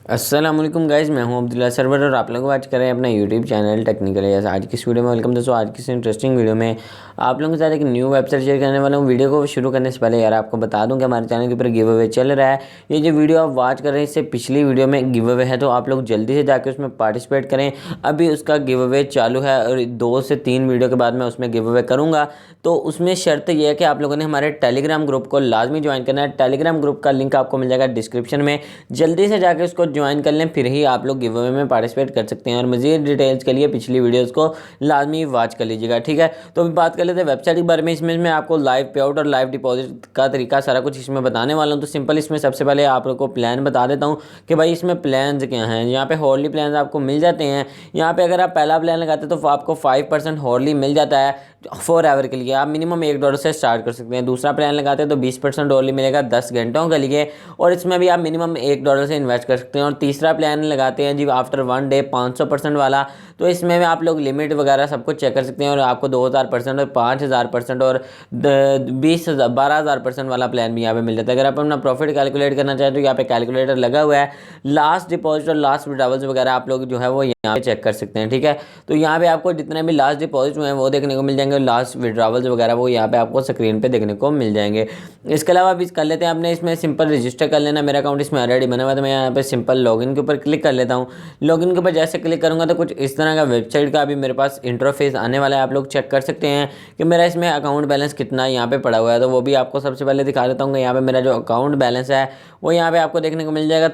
अस्सलाम वालेकुम गाइस, मैं हूं अब्दुल्ला सरवर और आप लोग आज कर रहे हैं अपना यूट्यूब चैनल टेक्निकल। यस, आज की इस वीडियो में वेलकम दोस्तों। आज की इस इंटरेस्टिंग वीडियो में आप लोगों के साथ एक न्यू वेबसाइट शेयर करने वाला हूं। वीडियो को शुरू करने से पहले यार आपको बता दूं कि हमारे चैनल के ऊपर गिव अवे चल रहा है। ये जो वीडियो आप वॉच कर रहे हैं इससे पिछली वीडियो में गिव अवे है, तो आप लोग जल्दी से जाकर उसमें पार्टिसिपेट करें। अभी उसका गिव अवे चालू है और 2 से 3 वीडियो के बाद मैं उसमें गिव अवे करूँगा। तो उसमें शर्त यह है कि आप लोगों ने हमारे टेलीग्राम ग्रुप को लाजमी ज्वाइन करना है। टेलीग्राम ग्रुप का लिंक आपको मिल जाएगा डिस्क्रिप्शन में, जल्दी से जाकर उसको ज्वाइन कर लें, फिर ही आप लोग गिव अवे में पार्टिसिपेट कर सकते हैं। और मज़ीद डिटेल्स के लिए पिछली वीडियोस को लाजमी वॉच कर लीजिएगा, ठीक है। तो अभी बात कर लेते हैं वेबसाइट के बारे में। इसमें मैं आपको लाइव पे आउट और लाइव डिपॉजिट का तरीका सारा कुछ इसमें बताने वाला हूँ। तो सिंपल इसमें सबसे पहले आप लोग को प्लान बता देता हूँ कि भाई इसमें प्लान्स क्या हैं। यहाँ पे हॉर्ली प्लान आपको मिल जाते हैं। यहाँ पे अगर आप पहला प्लान लगाते हैं तो आपको 5% हॉर्ली मिल जाता है 4 आवर के लिए। आप मिनिमम $1 से स्टार्ट कर सकते हैं। दूसरा प्लान लगाते हैं तो 20% हॉर्ली मिलेगा 10 घंटों के लिए, और इसमें भी आप मिनिमम $1 से इन्वेस्ट कर सकते हैं। और तीसरा प्लान लगाते हैं जी आफ्टर 1 डे 500% वाला, तो इसमें भी आप लोग लिमिट वगैरह सब कुछ चेक कर सकते हैं और आपको 2000% और 5000% और 12,000% वाला प्लान भी यहाँ पे मिल जाता है। अगर आप अपना प्रॉफिट कैलकुलेट करना चाहें तो यहाँ पे कैलकुलेटर लगा हुआ है। लास्ट डिपॉजिट और लास्ट विड्रॉवल्स वगैरह आप लोग जो है वो यहाँ पे चेक कर सकते हैं, ठीक है। तो यहाँ पे आपको जितने भी लास्ट डिपॉजिट हुए हैं वो देखने को मिल जाएंगे, लास्ट विड्रॉवल्स वगैरह वो यहाँ पे आपको स्क्रीन पे देखने को मिल जाएंगे। इसके अलावा भी कर लेते हैं, आपने इसमें सिंपल रजिस्टर कर लेना। मेरा अकाउंट इसमें ऑलरेडी बना हुआ है, तो मैं यहाँ पे सिंपल लॉगिन के ऊपर क्लिक कर लेता हूँ। लॉगिन के ऊपर जैसे क्लिक करूँगा तो कुछ इस तरह का वेबसाइट का अभी मेरे पास इंटरफेस आने वाला है। आप लोग चेक कर सकते हैं कि मेरा इसमें अकाउंट बैलेंस कितना यहाँ पे पड़ा हुआ है, तो वो भी आपको सबसे पहले दिखा देता हूँ। यहाँ पे मेरा जो अकाउंट बैलेंस है वो यहाँ पे आपको देखने को मिल जाएगा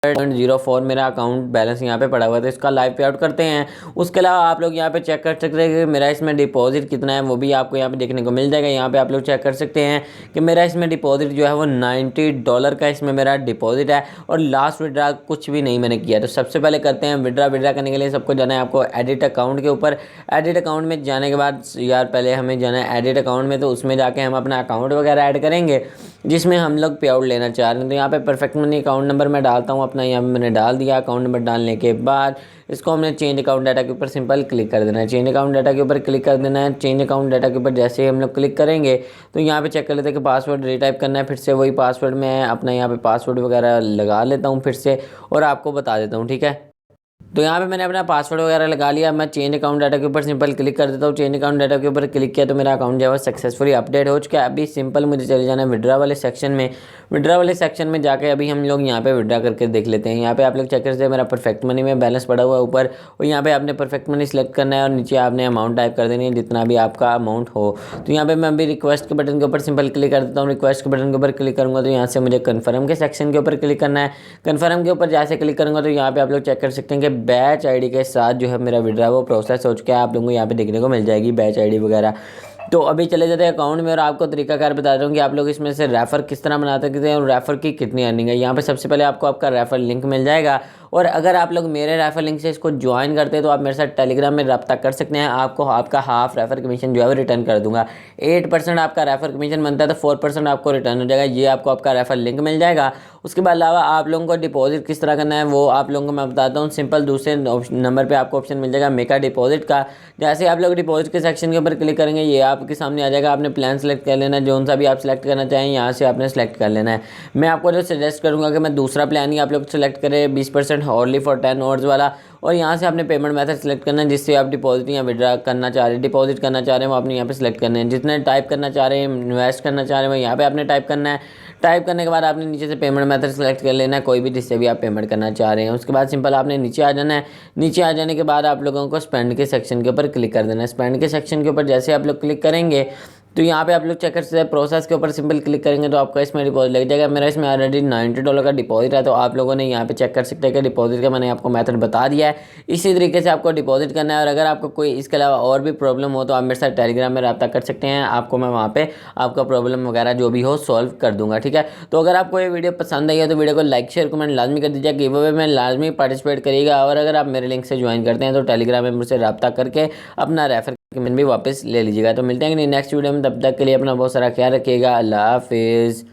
3.04 मेरा अकाउंट बैलेंस यहाँ पे पड़ा हुआ है। तो इसका लाइव पे आउट करते हैं। उसके अलावा आप लोग यहाँ पे चेक कर सकते हैं कि मेरा इसमें डिपॉजिट कितना है, वो भी आपको यहाँ पे देखने को मिल जाएगा। यहाँ पे आप लोग चेक कर सकते हैं कि मेरा इसमें डिपॉजिट जो है वो $90 का इसमें मेरा डिपॉजिट है, और लास्ट विड्रा कुछ भी नहीं मैंने किया। तो सबसे पहले करते हैं विड्रा करने के लिए सबको जाना है आपको एडिट अकाउंट के ऊपर। एडिट अकाउंट में जाने के बाद यार पहले हमें जाना है एडिट अकाउंट में, तो उसमें जाके हम अपना अकाउंट वगैरह ऐड करेंगे जिसमें हम लोग पे आउट लेना चाह रहे हैं। तो यहाँ पे परफेक्ट मनी अकाउंट नंबर मैं डालता हूँ अपना, यहाँ पे मैंने डाल दिया। अकाउंट नंबर डालने के बाद इसको हमने चेंज अकाउंट डाटा के ऊपर सिंपल क्लिक कर देना है। चेंज अकाउंट डाटा के ऊपर क्लिक कर देना है। चेंज अकाउंट डाटा के ऊपर जैसे ही हम लोग क्लिक करेंगे तो यहाँ पे चेक कर लेते हैं कि पासवर्ड रीटाइप करना है। फिर से वही पासवर्ड मैं अपना यहाँ पे पासवर्ड वगैरह लगा लेता हूँ फिर से, और आपको बता देता हूँ, ठीक है। तो यहाँ पे मैंने अपना पासवर्ड वगैरह लगा लिया। मैं चेंज अकाउंट डाटा के ऊपर सिंपल क्लिक कर देता हूँ। चेंज अकाउंट डाटा के ऊपर क्लिक किया तो मेरा अकाउंट जो है सक्सेसफुली अपडेट हो चुका है। अभी सिंपल मुझे चले जाना है विड्रा वाले सेक्शन में। विड्रा वाले सेक्शन में जाके अभी हम लोग यहाँ पे विड्रा करके देख लेते हैं। यहाँ पे आप लोग चेक कर सकते हैं मेरा परफेक्ट मनी में बैलेंस पड़ा हुआ है ऊपर, और यहाँ पे आपने परफेक्ट मनी सेलेक्ट करना है और नीचे आपने अमाउंट टाइप कर देनी है जितना भी आपका अमाउंट हो। तो यहाँ पे मैं अभी रिक्वेस्ट के बटन के ऊपर सिंपल क्लिक कर देता हूँ। रिक्वेस्ट के बटन के ऊपर क्लिक करूँगा तो यहाँ से मुझे कन्फर्म के सेक्शन के ऊपर क्लिक करना है। कन्फर्म के ऊपर जैसे क्लिक करूँगा तो यहाँ पे आप लोग चेक कर सकते हैं कि बैच आईडी के साथ जो है मेरा विड्रा वो प्रोसेस हो चुका है। आप लोगों को यहाँ पे देखने को मिल जाएगी बैच आईडी वगैरह। तो अभी चले जाते हैं अकाउंट में और आपको तरीकाकार बता रहा हूँ कि आप लोग इसमें से रेफर किस तरह बना सकते हैं और रेफर की कितनी अर्निंग है। यहाँ पे सबसे पहले आपको आपका रेफर लिंक मिल जाएगा, और अगर आप लोग मेरे रेफर लिंक से इसको ज्वाइन करते हैं तो आप मेरे साथ टेलीग्राम में रब्ता कर सकते हैं। आपको आपका हाफ रेफर कमीशन जो है वो रिटर्न कर दूंगा। 8% आपका रेफर कमीशन बनता है तो 4% आपको रिटर्न हो जाएगा। ये आपको आपका रेफर लिंक मिल जाएगा। उसके बाद अलावा आप लोगों को डिपॉजिट किस तरह करना है वो आप लोगों को मैं बताता हूँ। सिंपल दूसरे नंबर पर आपको ऑप्शन मिल जाएगा मेक अ डिपॉजिट का। जैसे आप लोग डिपॉजिट के सेक्शन के ऊपर क्लिक करेंगे ये आपके सामने आ जाएगा। आपने प्लान सेलेक्ट कर लेना है, जो सा भी आप सेलेक्ट करना चाहें यहाँ से आपने सेलेक्ट कर लेना है। मैं आपको जो सजेस्ट करूँगा कि मैं दूसरा प्लान ही आप लोग सेलेक्ट करें 20% हॉर्ली फॉर 10 आवर्स वाला, और यहाँ से आपने पेमेंट मेथड सेलेक्ट करना है जिससे आप डिपॉजिट या विड्रा करना चाह रहे हैं। डिपॉजिट करना चाह रहे हैं वो आपने यहाँ पे सेलेक्ट करना है। जितने टाइप करना चाह रहे हैं इन्वेस्ट करना चाह रहे हैं वो यहाँ पे आपने टाइप करना है। टाइप करने के बाद आपने नीचे से पेमेंट मेथड सेलेक्ट कर लेना है, कोई भी जिससे भी आप पेमेंट करना चाह रहे हैं। उसके बाद सिंपल आपने नीचे आ जाना है। नीचे आ जाने के बाद आप लोगों को स्पेंड के सेक्शन के ऊपर क्लिक कर देना है। स्पेंड के सेक्शन के ऊपर जैसे आप लोग क्लिक करेंगे तो यहाँ पे आप लोग चेक कर सकते हैं प्रोसेस के ऊपर सिंपल क्लिक करेंगे तो आपका इसमें डिपॉजिट लग जाएगा। मेरा इसमें ऑलरेडी $90 का डिपॉजिट है, तो आप लोगों ने यहाँ पे चेक कर सकते हैं कि डिपॉजिट का मैंने आपको मेथड बता दिया है। इसी तरीके से आपको डिपॉजिट करना है, और अगर आपको कोई इसके अलावा और भी प्रॉब्लम हो तो आप मेरे साथ टेलीग्राम में रब्ता कर सकते हैं। आपको मैं वहाँ पे आपका प्रॉब्लम वगैरह जो भी हो सॉल्व कर दूंगा, ठीक है। तो अगर आपको ये वीडियो पसंद आई है तो वीडियो को लाइक शेयर कमेंट लाजमी कर दीजिएगा। गिव अवे में लाजमी पार्टिसिपेट करिएगा, और अगर आप मेरे लिंक से ज्वाइन करते हैं तो टेलीग्राम में मुझसे रब्ता करके अपना रेफर कमेंट भी वापस ले लीजिएगा। तो मिलते हैं कि नेक्स्ट वीडियो में, तब तक के लिए अपना बहुत सारा ख्याल रखिएगा। अल्लाह हाफिज़।